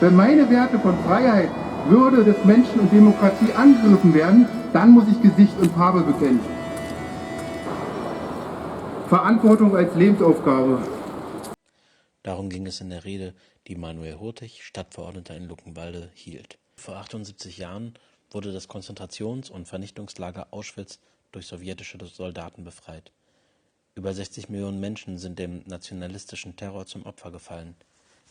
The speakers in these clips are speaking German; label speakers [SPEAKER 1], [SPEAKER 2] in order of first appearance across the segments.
[SPEAKER 1] Wenn meine Werte von Freiheit, Würde des Menschen und Demokratie angegriffen werden, dann muss ich Gesicht und Farbe bekennen. Verantwortung als Lebensaufgabe.
[SPEAKER 2] Darum ging es in der Rede, die Manuel Hurtig, Stadtverordneter in Luckenwalde, hielt. Vor 78 Jahren wurde das Konzentrations- und Vernichtungslager Auschwitz durch sowjetische Soldaten befreit. Über 60 Millionen Menschen sind dem nationalistischen Terror zum Opfer gefallen.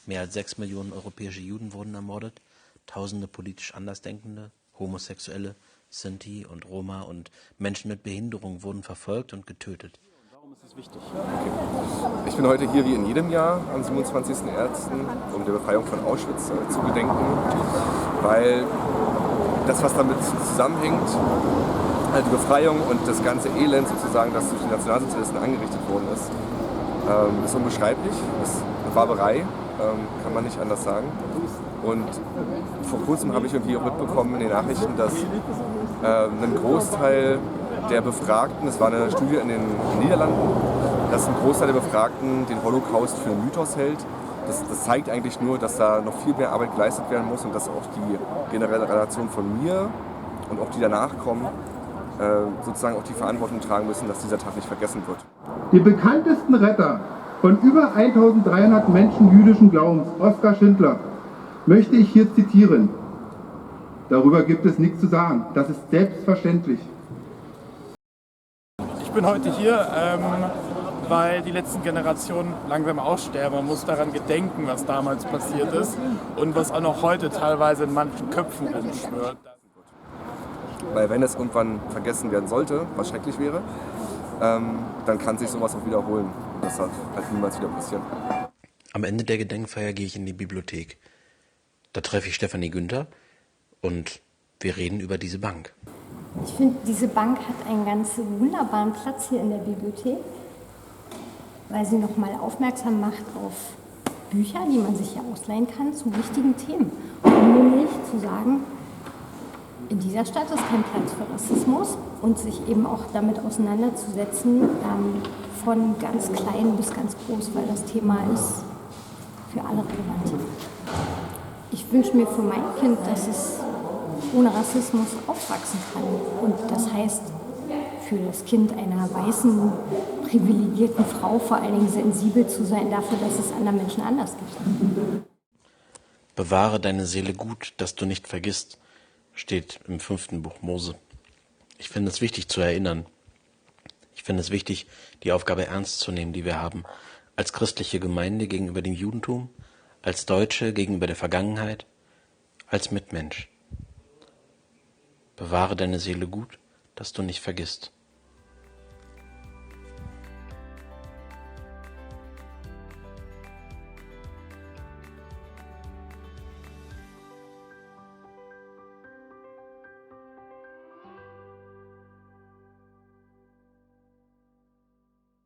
[SPEAKER 2] Mehr als 6 Millionen europäische Juden wurden ermordet, Tausende politisch Andersdenkende, Homosexuelle, Sinti und Roma und Menschen mit Behinderung wurden verfolgt und getötet.
[SPEAKER 3] Warum ist es wichtig? Okay. Ich bin heute hier wie in jedem Jahr am 27.01., um der Befreiung von Auschwitz zu gedenken, weil das, was damit zusammenhängt, die Befreiung und das ganze Elend sozusagen, das durch die Nationalsozialisten angerichtet worden ist unbeschreiblich, ist eine Barbarei, kann man nicht anders sagen. Und vor kurzem habe ich irgendwie auch mitbekommen in den Nachrichten, dass ein Großteil der Befragten, das war eine Studie in den Niederlanden, dass ein Großteil der Befragten den Holocaust für einen Mythos hält. Das zeigt eigentlich nur, dass da noch viel mehr Arbeit geleistet werden muss und dass auch die generelle Relation von mir und auch die danach kommen, sozusagen auch die Verantwortung tragen müssen, dass dieser Tag nicht vergessen wird.
[SPEAKER 1] Den bekanntesten Retter von über 1300 Menschen jüdischen Glaubens, Oskar Schindler, möchte ich hier zitieren. Darüber gibt es nichts zu sagen. Das ist selbstverständlich.
[SPEAKER 4] Ich bin heute hier, weil die letzten Generationen langsam aussterben. Man muss daran gedenken, was damals passiert ist und was auch noch heute teilweise in manchen Köpfen rumschwirrt.
[SPEAKER 3] Weil wenn es irgendwann vergessen werden sollte, was schrecklich wäre, dann kann sich sowas auch wiederholen. Das darf halt niemals wieder passieren.
[SPEAKER 2] Am Ende der Gedenkfeier gehe ich in die Bibliothek. Da treffe ich Stefanie Günther und wir reden über diese Bank.
[SPEAKER 5] Ich finde, diese Bank hat einen ganz wunderbaren Platz hier in der Bibliothek, weil sie nochmal aufmerksam macht auf Bücher, die man sich hier ausleihen kann zu wichtigen Themen. Um nämlich zu sagen, in dieser Stadt ist kein Platz für Rassismus und sich eben auch damit auseinanderzusetzen, von ganz klein bis ganz groß, weil das Thema ist für alle relevant. Ich wünsche mir für mein Kind, dass es ohne Rassismus aufwachsen kann. Und das heißt, für das Kind einer weißen, privilegierten Frau vor allen Dingen sensibel zu sein dafür, dass es anderen Menschen anders gibt.
[SPEAKER 2] Bewahre deine Seele gut, dass du nicht vergisst, steht im 5. Buch Mose. Ich finde es wichtig zu erinnern. Ich finde es wichtig, die Aufgabe ernst zu nehmen, die wir haben, als christliche Gemeinde gegenüber dem Judentum, als Deutsche gegenüber der Vergangenheit, als Mitmensch. Bewahre deine Seele gut, dass du nicht vergisst.